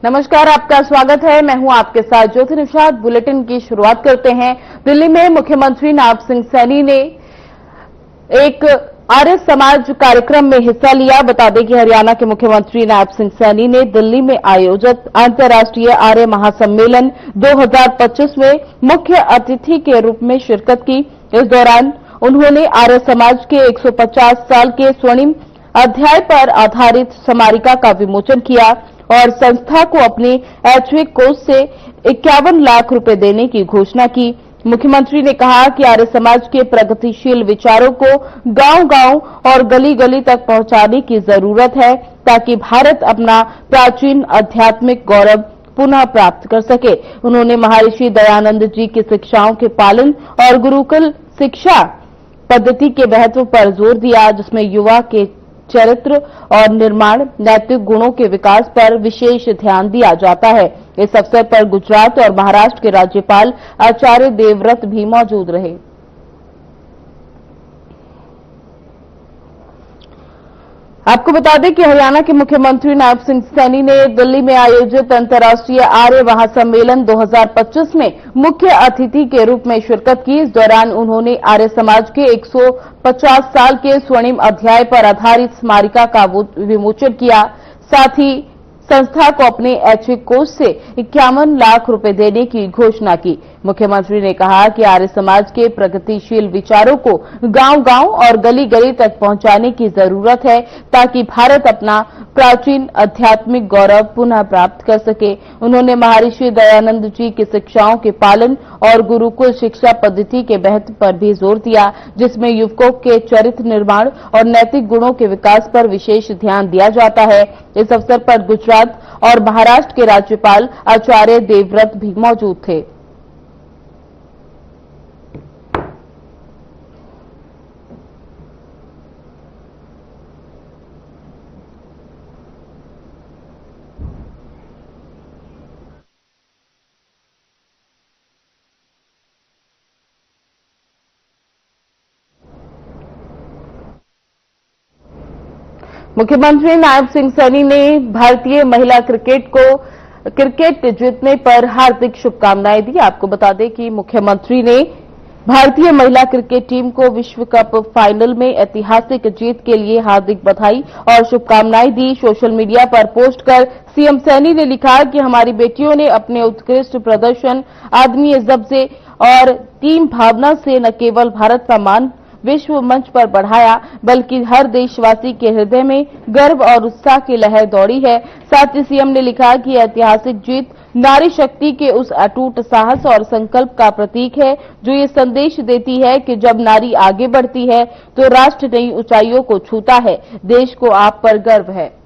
नमस्कार, आपका स्वागत है। मैं हूं आपके साथ ज्योति निषाद। बुलेटिन की शुरुआत करते हैं। दिल्ली में मुख्यमंत्री नायब सिंह सैनी ने एक आर्य समाज कार्यक्रम में हिस्सा लिया। बता दें कि हरियाणा के मुख्यमंत्री नायब सिंह सैनी ने दिल्ली में आयोजित अंतर्राष्ट्रीय आर्य महासम्मेलन 2025 में मुख्य अतिथि के रूप में शिरकत की। इस दौरान उन्होंने आर्य समाज के 150 साल के स्वर्णिम अध्याय पर आधारित स्मारिका का विमोचन किया और संस्था को अपने ऐच्छिक कोष से 51 लाख रुपए देने की घोषणा की। मुख्यमंत्री ने कहा कि आर्य समाज के प्रगतिशील विचारों को गांव-गांव और गली-गली तक पहुंचाने की जरूरत है ताकि भारत अपना प्राचीन आध्यात्मिक गौरव पुनः प्राप्त कर सके। उन्होंने महर्षि दयानंद जी की शिक्षाओं के पालन और गुरुकुल शिक्षा पद्धति के महत्व पर जोर दिया, जिसमें युवा के चरित्र और निर्माण नैतिक गुणों के विकास पर विशेष ध्यान दिया जाता है। इस अवसर पर गुजरात और महाराष्ट्र के राज्यपाल आचार्य देवव्रत भी मौजूद रहे। आपको बता दें कि हरियाणा के मुख्यमंत्री नायब सिंह सैनी ने दिल्ली में आयोजित अंतर्राष्ट्रीय आर्य महासम्मेलन 2025 में मुख्य अतिथि के रूप में शिरकत की। इस दौरान उन्होंने आर्य समाज के 150 साल के स्वर्णिम अध्याय पर आधारित स्मारिका का विमोचन किया। साथ ही संस्था को अपने ऐच्छिक कोष से 51 लाख रुपए देने की घोषणा की। मुख्यमंत्री ने कहा कि आर्य समाज के प्रगतिशील विचारों को गांव-गांव और गली-गली तक पहुंचाने की जरूरत है ताकि भारत अपना प्राचीन आध्यात्मिक गौरव पुनः प्राप्त कर सके। उन्होंने महर्षि दयानंद जी की शिक्षाओं के पालन और गुरुकुल शिक्षा पद्धति के महत्व पर भी जोर दिया, जिसमें युवकों के चरित्र निर्माण और नैतिक गुणों के विकास पर विशेष ध्यान दिया जाता है। इस अवसर पर गुजरात और महाराष्ट्र के राज्यपाल आचार्य देवव्रत भी मौजूद थे। मुख्यमंत्री नायब सिंह सैनी ने भारतीय महिला क्रिकेट जीतने पर हार्दिक शुभकामनाएं दी। आपको बता दें कि मुख्यमंत्री ने भारतीय महिला क्रिकेट टीम को विश्व कप फाइनल में ऐतिहासिक जीत के लिए हार्दिक बधाई और शुभकामनाएं दी। सोशल मीडिया पर पोस्ट कर सीएम सैनी ने लिखा कि हमारी बेटियों ने अपने उत्कृष्ट प्रदर्शन, आदमी जज्बे और टीम भावना से न केवल भारत का मान विश्व मंच पर बढ़ाया, बल्कि हर देशवासी के हृदय में गर्व और उत्साह की लहर दौड़ी है। साथ ही सीएम ने लिखा कि ऐतिहासिक जीत नारी शक्ति के उस अटूट साहस और संकल्प का प्रतीक है जो ये संदेश देती है कि जब नारी आगे बढ़ती है तो राष्ट्र नई ऊंचाइयों को छूता है। देश को आप पर गर्व है।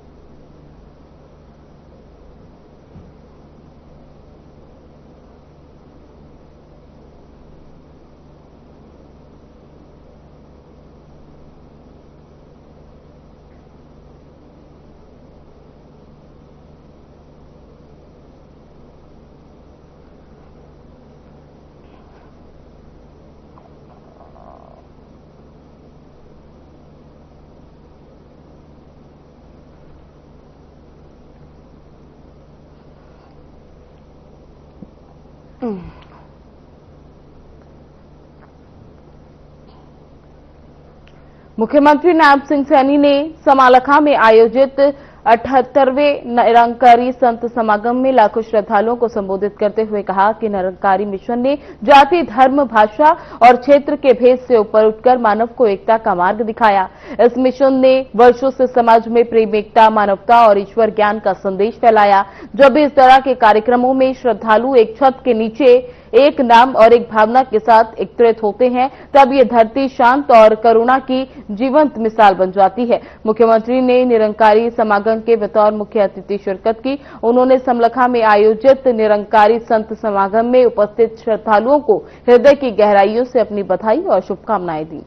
मुख्यमंत्री नायब सिंह सैनी ने समालखा में आयोजित 78वें निरंकारी संत समागम में लाखों श्रद्धालुओं को संबोधित करते हुए कहा कि निरंकारी मिशन ने जाति, धर्म, भाषा और क्षेत्र के भेद से ऊपर उठकर मानव को एकता का मार्ग दिखाया। इस मिशन ने वर्षों से समाज में प्रेम, एकता, मानवता और ईश्वर ज्ञान का संदेश फैलाया। जब भी इस तरह के कार्यक्रमों में श्रद्धालु एक छत के नीचे एक नाम और एक भावना के साथ एकत्रित होते हैं, तब ये धरती शांत और करुणा की जीवंत मिसाल बन जाती है। मुख्यमंत्री ने निरंकारी समागम के बतौर मुख्य अतिथि शिरकत की। उन्होंने समलखा में आयोजित निरंकारी संत समागम में उपस्थित श्रद्धालुओं को हृदय की गहराइयों से अपनी बधाई और शुभकामनाएं दी।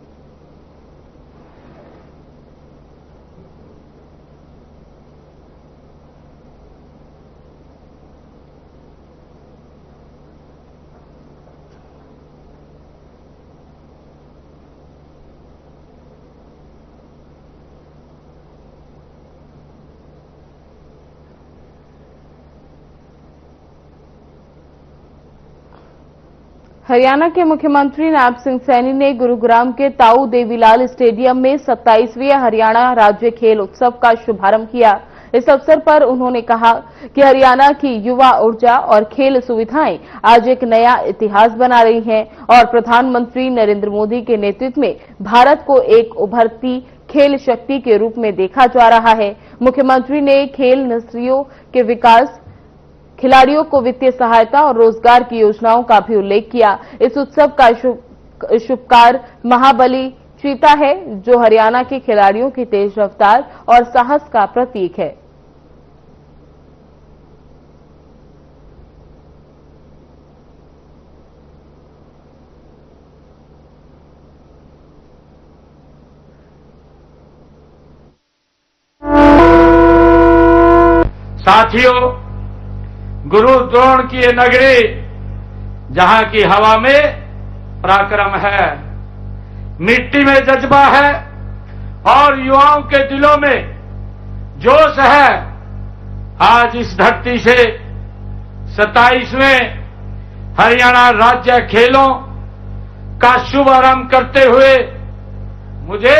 हरियाणा के मुख्यमंत्री नायब सिंह सैनी ने गुरुग्राम के ताऊ देवीलाल स्टेडियम में 27वें हरियाणा राज्य खेल उत्सव का शुभारंभ किया। इस अवसर पर उन्होंने कहा कि हरियाणा की युवा ऊर्जा और खेल सुविधाएं आज एक नया इतिहास बना रही हैं और प्रधानमंत्री नरेंद्र मोदी के नेतृत्व में भारत को एक उभरती खेल शक्ति के रूप में देखा जा रहा है। मुख्यमंत्री ने खेल नस्रियों के विकास, खिलाड़ियों को वित्तीय सहायता और रोजगार की योजनाओं का भी उल्लेख किया। इस उत्सव का शुभकार महाबली चीता है, जो हरियाणा के खिलाड़ियों की तेज रफ्तार और साहस का प्रतीक है। साथियों, गुरु द्रोण की ये नगरी, जहां की हवा में पराक्रम है, मिट्टी में जज्बा है और युवाओं के दिलों में जोश है। आज इस धरती से 27वें हरियाणा राज्य खेलों का शुभारंभ करते हुए मुझे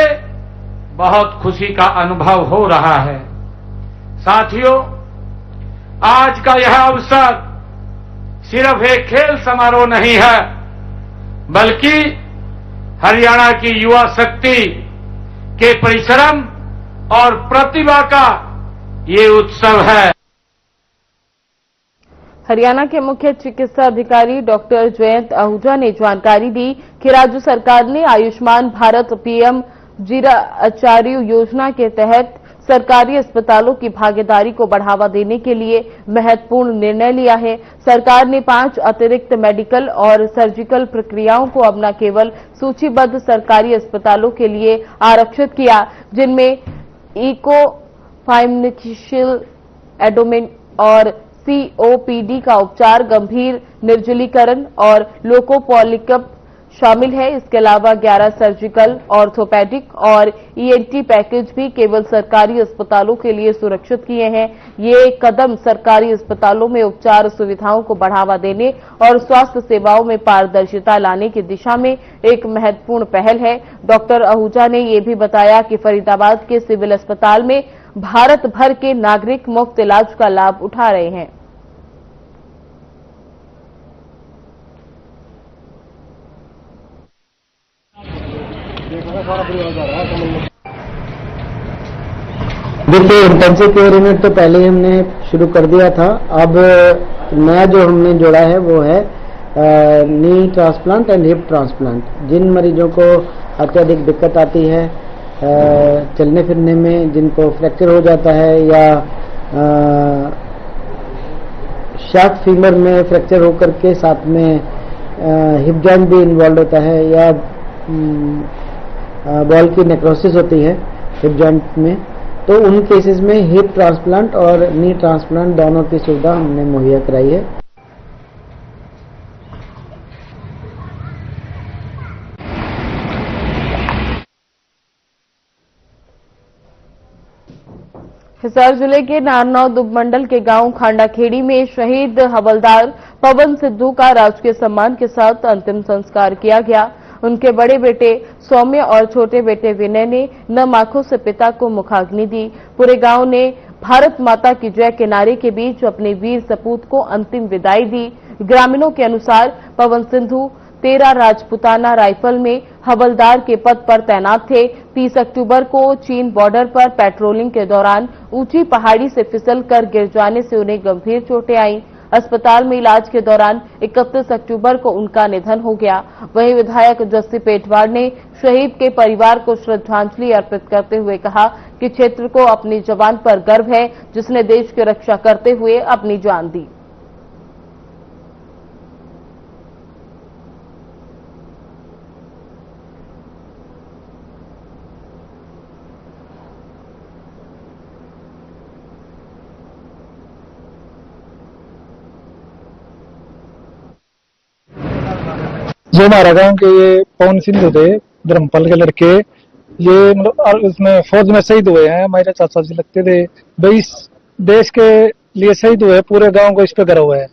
बहुत खुशी का अनुभव हो रहा है। साथियों, आज का यह अवसर सिर्फ एक खेल समारोह नहीं है, बल्कि हरियाणा की युवा शक्ति के परिश्रम और प्रतिभा का ये उत्सव है। हरियाणा के मुख्य चिकित्सा अधिकारी डॉक्टर जयंत आहूजा ने जानकारी दी कि राज्य सरकार ने आयुष्मान भारत पीएम जीरा आचार्य योजना के तहत सरकारी अस्पतालों की भागीदारी को बढ़ावा देने के लिए महत्वपूर्ण निर्णय लिया है। सरकार ने 5 अतिरिक्त मेडिकल और सर्जिकल प्रक्रियाओं को अब न केवल सूचीबद्ध सरकारी अस्पतालों के लिए आरक्षित किया, जिनमें इको फाइनेंशियल एडोमेन और सीओपीडी का उपचार, गंभीर निर्जलीकरण और लोकोपॉलिकप शामिल है। इसके अलावा 11 सर्जिकल, ऑर्थोपेडिक और ईएनटी पैकेज भी केवल सरकारी अस्पतालों के लिए सुरक्षित किए हैं। ये कदम सरकारी अस्पतालों में उपचार सुविधाओं को बढ़ावा देने और स्वास्थ्य सेवाओं में पारदर्शिता लाने की दिशा में एक महत्वपूर्ण पहल है। डॉक्टर आहूजा ने ये भी बताया कि फरीदाबाद के सिविल अस्पताल में भारत भर के नागरिक मुफ्त इलाज का लाभ उठा रहे हैं। देखिए, इंटेंसिव केयर यूनिट तो पहले ही हमने शुरू कर दिया था। अब नया जो हमने जोड़ा है वो है नी ट्रांसप्लांट एंड हिप ट्रांसप्लांट। जिन मरीजों को अत्यधिक दिक्कत आती है चलने फिरने में, जिनको फ्रैक्चर हो जाता है या शाफ्ट फीमर में फ्रैक्चर होकर के साथ में हिप जॉइंट भी इन्वॉल्व होता है, या बॉल की नेक्रोसिस होती है हिप जॉइंट में, तो उन केसेस में हिप ट्रांसप्लांट और नी ट्रांसप्लांट दोनों की सुविधा हमने मुहैया कराई है। हिसार जिले के नारनौद उपमंडल के गांव खांडाखेड़ी में शहीद हवलदार पवन सिद्धू का राजकीय सम्मान के साथ अंतिम संस्कार किया गया। उनके बड़े बेटे सौम्य और छोटे बेटे विनय ने नम आंखों से पिता को मुखाग्नि दी। पूरे गांव ने भारत माता की जय के नारे के बीच अपने वीर सपूत को अंतिम विदाई दी। ग्रामीणों के अनुसार पवन सिद्धू 13 राजपुताना राइफल में हवलदार के पद पर तैनात थे। 30 अक्टूबर को चीन बॉर्डर पर पेट्रोलिंग के दौरान ऊंची पहाड़ी से फिसलकर गिर जाने से उन्हें गंभीर चोटें आईं। अस्पताल में इलाज के दौरान 31 अक्टूबर को उनका निधन हो गया। वहीं विधायक जस्सी पेटवाड़ ने शहीद के परिवार को श्रद्धांजलि अर्पित करते हुए कहा कि क्षेत्र को अपने जवान पर गर्व है, जिसने देश की रक्षा करते हुए अपनी जान दी। जो हमारा गांव के ये पवन सिद्धू थे, धर्मपाल के लड़के, ये मतलब उसमें फौज में शहीद हुए हैं। हमारे चाचा जी लगते थे। 22 देश के लिए शहीद हुए, पूरे गांव को इस पे गर्व है।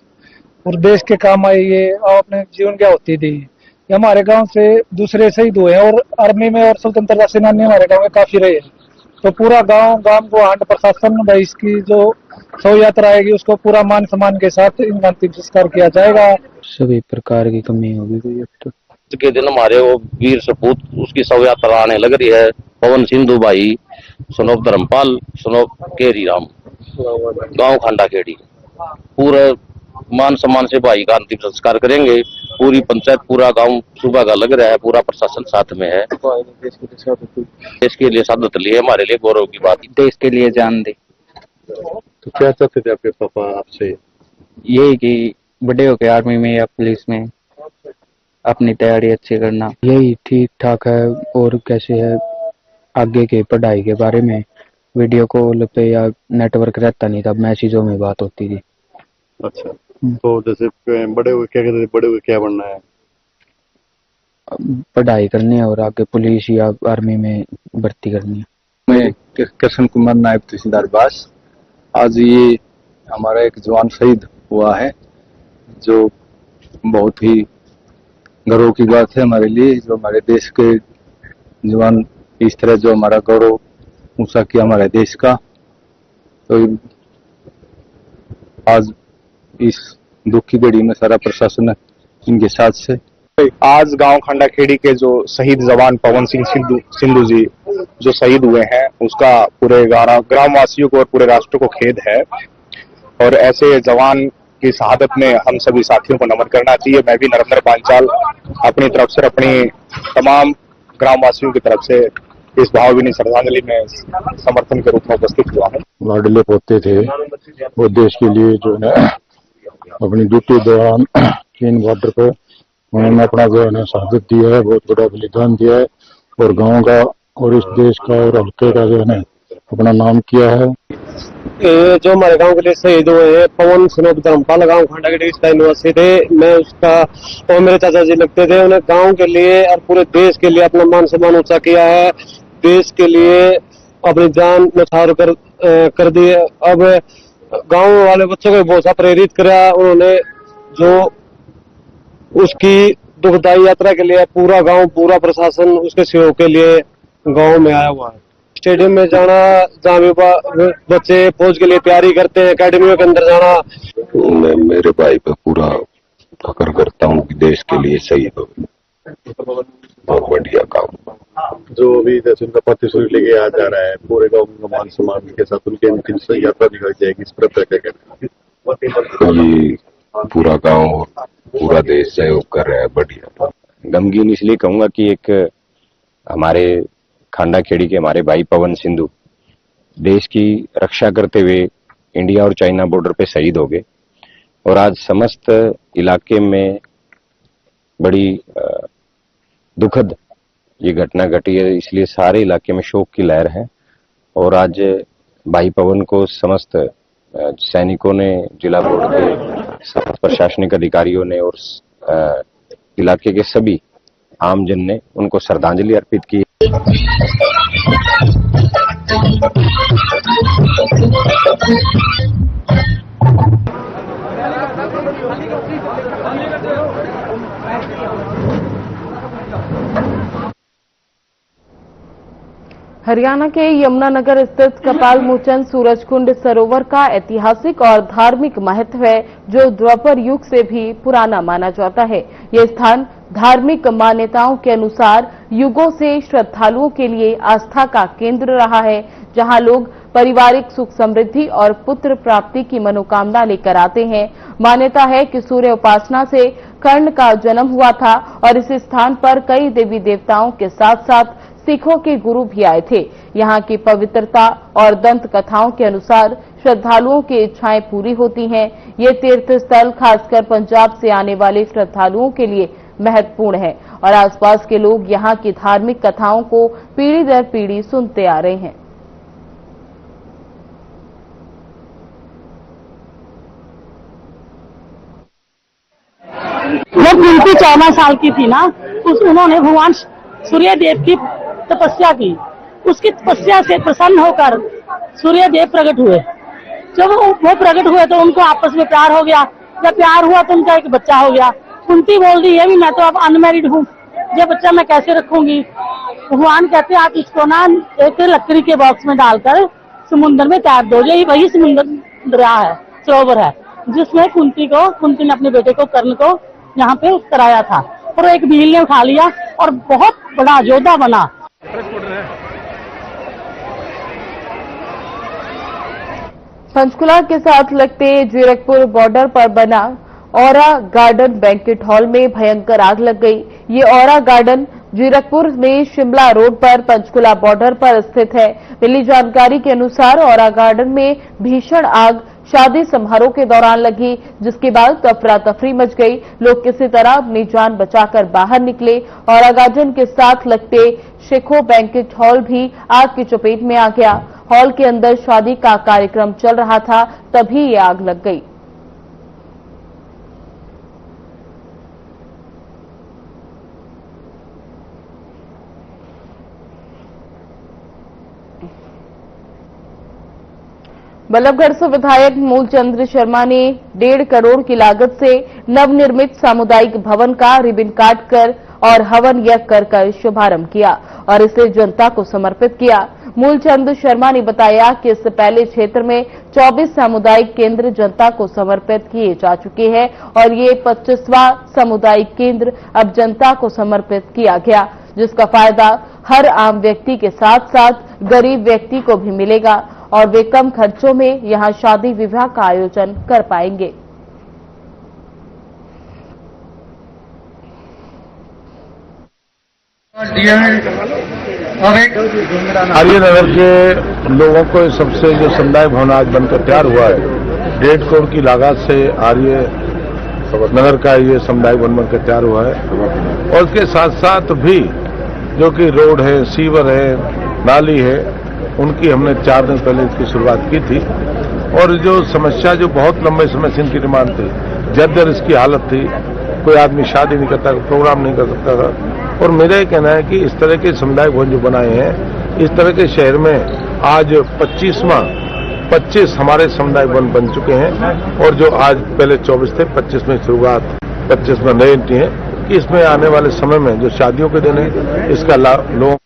और देश के काम आई, ये और अपने जीवन की आहुति दी। ये हमारे गांव से दूसरे शहीद हुए हैं और आर्मी में और स्वतंत्रता सेनानी हमारे गांव में काफी रहे हैं। तो पूरा गांव को हंड प्रशासन भाई इसकी जो शव यात्रा आएगी उसको पूरा मान सम्मान के साथ इनका अंतिम संस्कार किया जाएगा। सभी प्रकार की कमी होगी कोई अब तो के दिन हमारे वो वीर सपूत उसकी शव यात्रा आने लग रही है। पवन सिंधु भाई सनोप धर्मपाल सनोप केरी राम गांव खांडा खेड़ी पूरा मान सम्मान से भाई का अंतिम संस्कार करेंगे। पूरी पंचायत पूरा गांव सुबह का लग रहा है, पूरा प्रशासन साथ में है। देश के लिए शहादत लिए हमारे लिए गौरव की बात। देश के लिए जान दे। तो क्या चाहते थे आपके पापा आपसे? यही कि बड़े होके आर्मी में या पुलिस में अपनी तैयारी अच्छी करना, यही ठीक ठाक है। और कैसे है आगे के पढ़ाई के बारे में वीडियो कॉल पे या नेटवर्क रहता नहीं था, मैसेजों में बात होती थी। अच्छा, तो जैसे बड़े हुए क्या कहते थे, बड़े हुए क्या बनना है? पढ़ाई करनी है और आगे पुलिस या आर्मी में भर्ती करनी है। मैं कृष्ण कुमार नायब तहसीलदार बास। आज ये हमारा एक जवान शहीद हुआ है, जो बहुत ही गर्व की बात है हमारे लिए। जो हमारे देश के जवान इस तरह जो हमारा गौरव ऊंचा किया हमारे देश का, तो आज इस दुख की घड़ी में सारा प्रशासन इनके साथ से। आज गांव खांडा खेड़ी के जो शहीद जवान पवन सिंह सिंधु जी जो शहीद हुए हैं, उसका पूरे ग्रामवासियों को और पूरे राष्ट्र को खेद है। और ऐसे जवान की शहादत में हम सभी साथियों को नमन करना चाहिए। मैं भी नरेंद्र पांचाल अपनी तरफ से अपनी तमाम ग्रामवासियों की तरफ से इस भावभीनी श्रद्धांजलि में समर्थन के रूप में उपस्थित हुआ हूँ। लाडले पोते थे, वो देश के लिए जो है अपनी ड्यूटी दौरान चीन बॉर्डर पे उन्होंने अपना जो है शहादत दिया है, बहुत बड़ा बलिदान दिया है और गांव का और इस देश का और हल्के का जो है अपना नाम किया है। जो हमारे गांव के लिए शहीद हुए हैं, पवन सनोप धर्मपाल गांव खांडा खेड़ी का निवासी थे। मैं उसका और मेरे चाचा जी लगते थे। उन्हें गांव के लिए और पूरे देश के लिए अपना मान सम्मान ऊंचा किया है। देश के लिए अपनी जान न्यौछावर कर दी। अब गांव वाले बच्चों को बहुत सा प्रेरित किया उन्होंने। जो उसकी दुखदायी यात्रा के लिए पूरा गांव पूरा प्रशासन उसके सहयोग के लिए गांव में आया हुआ है। स्टेडियम में जाना, जहाँ भी बच्चे फौज के लिए तैयारी करते हैं, अकेडमियों के अंदर जाना। मैं मेरे भाई पे पूरा फख्र करता हूँ कि देश के लिए शहीद हो, बहुत बढ़िया काम। जो अभी जैसे उनका पार्थिव शरीर लेके आ जा रहा है, पूरे गांव का मान सम्मान के साथ उनकी अंतिम यात्रा दिखाई जाएगी, इस पर क्या कहते हैं? ये पूरा गांव और पूरा देश सहयोग कर रहा है, बढ़िया। गमगीन इसलिए कहूंगा कि एक हमारे खांडा खेड़ी के हमारे भाई पवन सिंधु देश की रक्षा करते हुए इंडिया और चाइना बॉर्डर पे शहीद हो गए और आज समस्त इलाके में बड़ी दुखद ये घटना घटी है। इसलिए सारे इलाके में शोक की लहर है और आज भाई पवन को समस्त सैनिकों ने, जिला बोर्ड के समस्त प्रशासनिक अधिकारियों ने और इलाके के सभी आमजन ने उनको श्रद्धांजलि अर्पित की। हरियाणा के यमुनानगर स्थित कपाल मोचन सूरजकुंड सरोवर का ऐतिहासिक और धार्मिक महत्व है, जो द्वापर युग से भी पुराना माना जाता है। यह स्थान धार्मिक मान्यताओं के अनुसार युगों से श्रद्धालुओं के लिए आस्था का केंद्र रहा है, जहां लोग पारिवारिक सुख समृद्धि और पुत्र प्राप्ति की मनोकामना लेकर आते हैं। मान्यता है कि सूर्य उपासना से कर्ण का जन्म हुआ था और इस स्थान पर कई देवी देवताओं के साथ साथ सिखों के गुरु भी आए थे। यहाँ की पवित्रता और दंत कथाओं के अनुसार श्रद्धालुओं की इच्छाएं पूरी होती हैं। ये तीर्थ स्थल खासकर पंजाब से आने वाले श्रद्धालुओं के लिए महत्वपूर्ण है और आसपास के लोग यहाँ की धार्मिक कथाओं को पीढ़ी दर पीढ़ी सुनते आ रहे हैं। जब कुंती 14 साल की थी ना, उन्होंने भगवान सूर्य देव की तपस्या की। उसकी तपस्या से प्रसन्न होकर सूर्य देव प्रकट हुए। जब वो प्रकट हुए तो उनको आपस में प्यार हो गया जब प्यार हुआ तो उनका एक बच्चा हो गया। कुंती बोल रही है भी मैं तो अब अनमैरिड हूँ, ये बच्चा मैं कैसे रखूंगी। भगवान कहते हैं आप इसको ना एक लकड़ी के बॉक्स में डालकर समुद्र में तैर दो। यही वही समुद्र दरिया है, सरोवर है, जिसमें कुंती ने अपने बेटे को कर्ण को यहाँ पे उतराया था और एक भील ने उठा लिया और बहुत बड़ा योद्धा बना। पंचकुला के साथ लगते जीरकपुर बॉर्डर पर बना औरा गार्डन बैंक्वेट हॉल में भयंकर आग लग गई। ये औरा गार्डन जीरकपुर में शिमला रोड पर पंचकुला बॉर्डर पर स्थित है। मिली जानकारी के अनुसार औरा गार्डन में भीषण आग शादी समारोह के दौरान लगी, जिसके बाद अफरा तफरी मच गई। लोग किसी तरह अपनी जान बचाकर बाहर निकले। औरा गार्डन के साथ लगते शेखो बैंक्वेट हॉल भी आग की चपेट में आ गया। हॉल के अंदर शादी का कार्यक्रम चल रहा था, तभी ये आग लग गई। बल्लभगढ़ से विधायक मूलचंद शर्मा ने 1.5 करोड़ की लागत से नवनिर्मित सामुदायिक भवन का रिबन काटकर और हवन यज्ञ कर शुभारंभ किया और इसे जनता को समर्पित किया। मूलचंद शर्मा ने बताया कि इससे पहले क्षेत्र में 24 सामुदायिक केंद्र जनता को समर्पित किए जा चुके हैं और ये 25वां सामुदायिक केंद्र अब जनता को समर्पित किया गया, जिसका फायदा हर आम व्यक्ति के साथ साथ गरीब व्यक्ति को भी मिलेगा और वे कम खर्चों में यहां शादी विवाह का आयोजन कर पाएंगे। आर्यनगर के लोगों को सबसे जो समुदाय भवन आज बनकर तैयार हुआ है, 1.5 करोड़ की लागत से आर्य नगर का ये समुदाय भवन बनकर तैयार हुआ है और उसके साथ साथ भी जो कि रोड है, सीवर है, नाली है, उनकी हमने 4 दिन पहले इसकी शुरुआत की थी। और जो समस्या जो बहुत लंबे समय से इनकी डिमांड थी, जर्जर इसकी हालत थी, कोई आदमी शादी नहीं करता, प्रोग्राम नहीं कर सकता था। और मेरा ये कहना है कि इस तरह के समुदाय भवन जो बनाए हैं, इस तरह के शहर में आज 25 हमारे समुदाय भवन बन चुके हैं और जो आज पहले 24 थे, 25 में शुरुआत, 25 में नए एंट्री है कि इसमें आने वाले समय में जो शादियों के दिन है इसका लाभ लोग।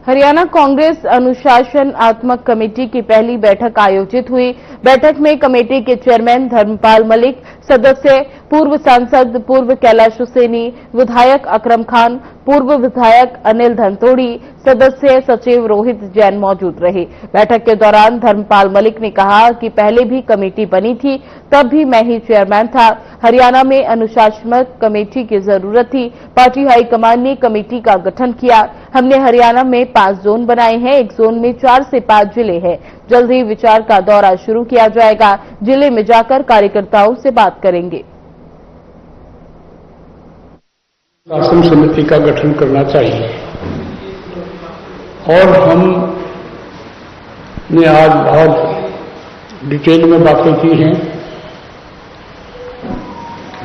हरियाणा कांग्रेस अनुशासनात्मक कमेटी की पहली बैठक आयोजित हुई। बैठक में कमेटी के चेयरमैन धर्मपाल मलिक, सदस्य पूर्व सांसद पूर्व कैलाश हुसैनी, विधायक अकरम खान, पूर्व विधायक अनिल धनतोड़ी, सदस्य सचिव रोहित जैन मौजूद रहे। बैठक के दौरान धर्मपाल मलिक ने कहा कि पहले भी कमेटी बनी थी, तब भी मैं ही चेयरमैन था। हरियाणा में अनुशासनात्मक कमेटी की जरूरत थी। पार्टी हाईकमान ने कमेटी का गठन किया। हमने हरियाणा में 5 जोन बनाए हैं, एक जोन में 4 से 5 जिले हैं। जल्द ही विचार का दौरा शुरू किया जाएगा। जिले में जाकर कार्यकर्ताओं से बात करेंगे। शासन समिति का गठन करना चाहिए और हम ने आज बहुत डिटेल में बातें की हैं।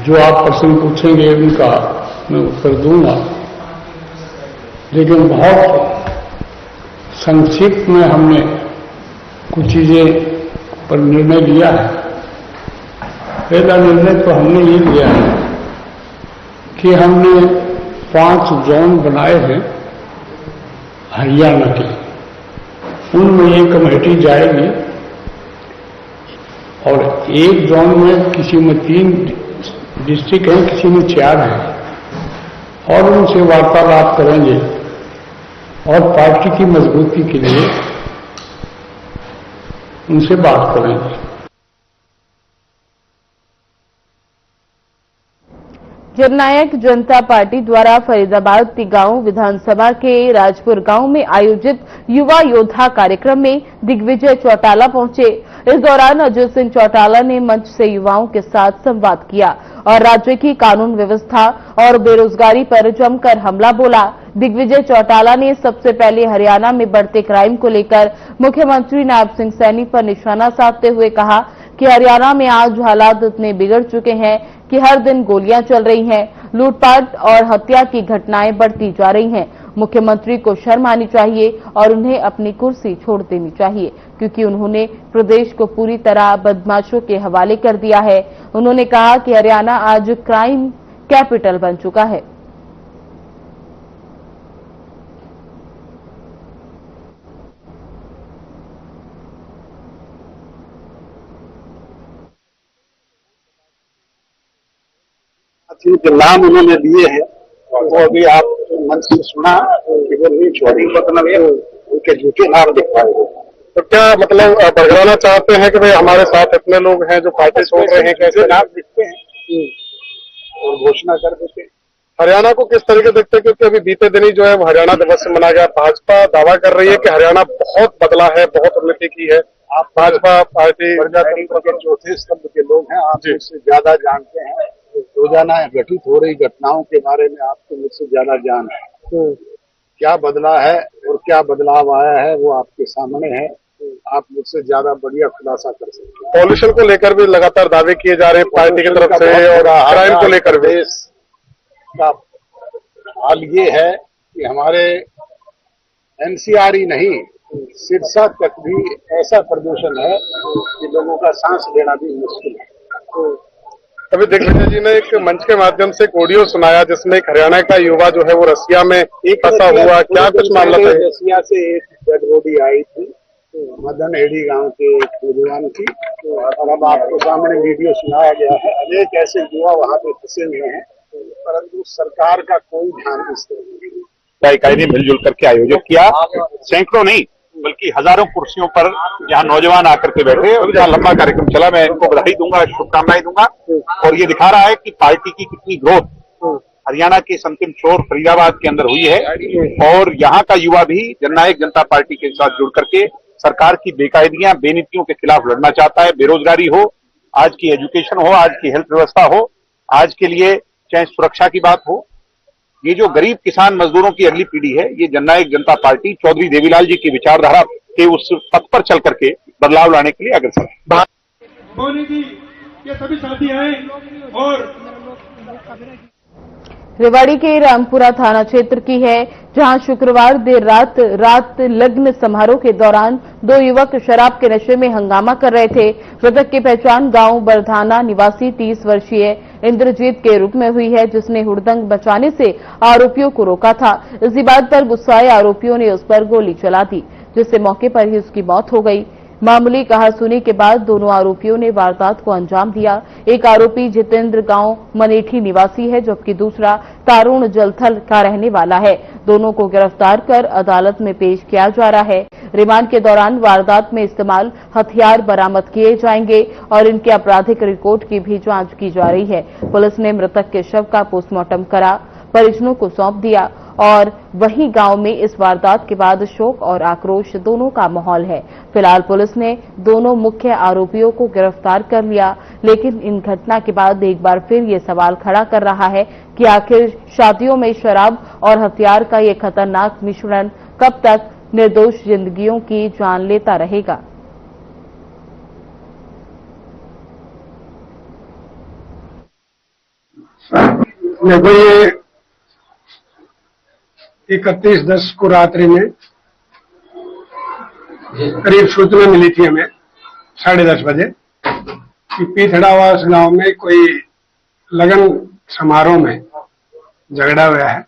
जो आप प्रश्न पूछेंगे उनका मैं उत्तर दूंगा, लेकिन बहुत संक्षिप्त में हमने कुछ चीजें पर निर्णय लिया है। पहला निर्णय तो हमने ये लिया है कि हमने 5 जोन बनाए हैं हरियाणा के, उनमें ये कमेटी जाएगी और एक जोन में किसी में 3 डिस्ट्रिक्ट हैं, किसी में 4 हैं और उनसे वार्तालाप करेंगे और पार्टी की मजबूती के लिए उनसे बात करेंगे। जननायक जनता पार्टी द्वारा फरीदाबाद तिगांव विधानसभा के राजपुर गांव में आयोजित युवा योद्धा कार्यक्रम में दिग्विजय चौटाला पहुंचे। इस दौरान अजय सिंह चौटाला ने मंच से युवाओं के साथ संवाद किया और राज्य की कानून व्यवस्था और बेरोजगारी पर जमकर हमला बोला। दिग्विजय चौटाला ने सबसे पहले हरियाणा में बढ़ते क्राइम को लेकर मुख्यमंत्री नायब सिंह सैनी पर निशाना साधते हुए कहा कि हरियाणा में आज हालात इतने बिगड़ चुके हैं कि हर दिन गोलियां चल रही हैं, लूटपाट और हत्या की घटनाएं बढ़ती जा रही हैं। मुख्यमंत्री को शर्म आनी चाहिए और उन्हें अपनी कुर्सी छोड़ देनी चाहिए, क्योंकि उन्होंने प्रदेश को पूरी तरह बदमाशों के हवाले कर दिया है। उन्होंने कहा कि हरियाणा आज क्राइम कैपिटल बन चुका है। जो नाम उन्होंने दिए हैं वो अभी आप मंच से सुना कि वो नहीं छोड़ी, मतलब ये उनके झूठे नाम दिखवाए। तो क्या मतलब बरगलाना चाहते हैं कि भाई हमारे साथ इतने लोग हैं जो पार्टी छोड़ रहे हैं, कैसे नाम दिखते हैं और घोषणा कर देते हैं। हरियाणा को किस तरीके देखते हैं? क्योंकि अभी बीते दिन ही जो है वो हरियाणा दिवस से मनाया गया। भाजपा दावा कर रही है कि हरियाणा बहुत बदला है, बहुत उन्नति की है। आप भाजपा पार्टी प्रजातंत्र के चौथे स्तंभ के लोग हैं, आप मुझसे ज्यादा जानते हैं। रोजाना घटित हो रही घटनाओं के बारे में आपको मुझसे ज्यादा जान है। क्या बदला है और क्या बदलाव आया है वो आपके सामने है। आप मुझसे ज्यादा बढ़िया खुलासा कर सकते हैं। पॉल्यूशन को लेकर भी लगातार दावे किए जा रहे हैं पार्टी की तरफ से, और क्राइम को लेकर भी। देश का हाल ये है कि हमारे एनसीआर ही नहीं, सिरसा तक भी ऐसा प्रदूषण है कि लोगों का सांस लेना भी मुश्किल है। अभी दिग्विजय जी ने एक मंच के माध्यम से एक ऑडियो सुनाया जिसमें एक हरियाणा का युवा जो है वो रसिया में फंसा हुआ, क्या कुछ मामला था? रसिया से एक डेड बॉडी आई थी मदन हेड़ी गांव के नौजवान की, और अब आपके सामने वीडियो सुनाया गया है। अनेक ऐसे युवा वहां पे फंसे हुए हैं, परंतु सरकार का कोई ध्यान इस तरह इकाई ने मिलजुल करके आयोजित किया। सैकड़ों नहीं बल्कि हजारों कुर्सियों पर यहाँ नौजवान आकर के बैठे और जहाँ लंबा कार्यक्रम चला। मैं इनको बधाई दूंगा, शुभकामनाएं दूंगा, और ये दिखा रहा है कि पार्टी की कितनी ग्रोथ हरियाणा के अंतिम छोर फरीदाबाद के अंदर हुई है। और यहाँ का युवा भी जननायक जनता पार्टी के साथ जुड़ करके सरकार की बेकायदियां बेनीतियों के खिलाफ लड़ना चाहता है। बेरोजगारी हो, आज की एजुकेशन हो, आज की हेल्थ व्यवस्था हो, आज के लिए चाहे सुरक्षा की बात हो, ये जो गरीब किसान मजदूरों की अगली पीढ़ी है, ये जननायक जनता पार्टी चौधरी देवीलाल जी की विचारधारा के उस पथ पर चल करके बदलाव लाने के लिए अग्रसर है। मोदी जी ये सभी साथी हैं। और रेवाड़ी के रामपुरा थाना क्षेत्र की है, जहां शुक्रवार देर रात लग्न समारोह के दौरान दो युवक शराब के नशे में हंगामा कर रहे थे। मृतक की पहचान गांव बरधाना निवासी 30 वर्षीय इंद्रजीत के रूप में हुई है, जिसने हुड़दंग बचाने से आरोपियों को रोका था। इसी बात पर गुस्साए आरोपियों ने उस पर गोली चला दी, जिससे मौके पर ही उसकी मौत हो गई। मामूली कहासुनी के बाद दोनों आरोपियों ने वारदात को अंजाम दिया। एक आरोपी जितेंद्र गांव मनेठी निवासी है, जबकि दूसरा तारुण जलथल का रहने वाला है। दोनों को गिरफ्तार कर अदालत में पेश किया जा रहा है। रिमांड के दौरान वारदात में इस्तेमाल हथियार बरामद किए जाएंगे और इनके आपराधिक रिकॉर्ड की भी जांच की जा रही है। पुलिस ने मृतक के शव का पोस्टमार्टम करा, परिजनों को सौंप दिया, और वहीं गांव में इस वारदात के बाद शोक और आक्रोश दोनों का माहौल है। फिलहाल पुलिस ने दोनों मुख्य आरोपियों को गिरफ्तार कर लिया, लेकिन इन घटना के बाद एक बार फिर ये सवाल खड़ा कर रहा है कि आखिर शादियों में शराब और हथियार का ये खतरनाक मिश्रण कब तक निर्दोष जिंदगियों की जान लेता रहेगा। देखो, ये 31/10 को रात्रि में करीब सूचना मिली थी हमें 10:30 बजे कि पीथड़ावास गांव में कोई लगन समारोह में झगड़ा हुआ है।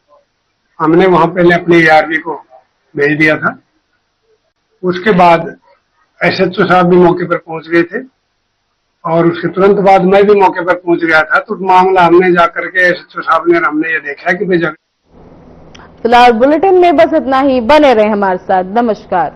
हमने वहां पहले अपने ARV को भेज दिया था। उसके बाद SHO साहब भी मौके पर पहुंच गए थे, और उसके तुरंत बाद मैं भी मौके पर पहुंच गया था। तो मामला हमने जाकर के SHO साहब ने हमने ये देखा कि भाई फिलहाल बुलेटिन में बस इतना ही। बने रहे हमारे साथ। नमस्कार।